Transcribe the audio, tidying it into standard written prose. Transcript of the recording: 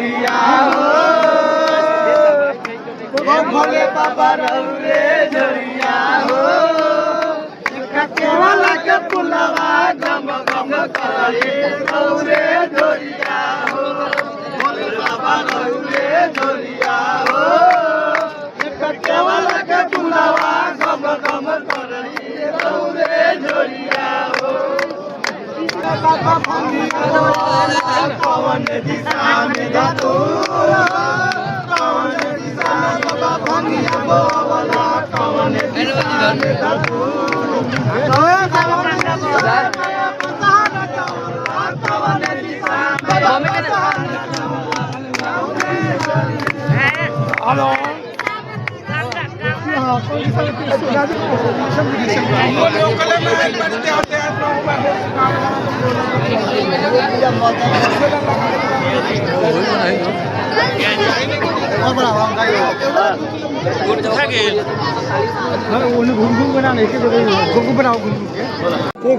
झरिया हो भोले बाबा रौरे झरिया हो केवला के पुलवा गम गम करे रौरे झरिया हो भोले बाबा रौरे झरिया हो केवला के पुलवा गम गम करे रौरे झरिया हो बाबा कौन दिशा में जातो कौन दिशा में बाबा भंगिया बोला कौन दिशा में जातो हेलो घूम घूम बनाने के घूम बनाओ घूम के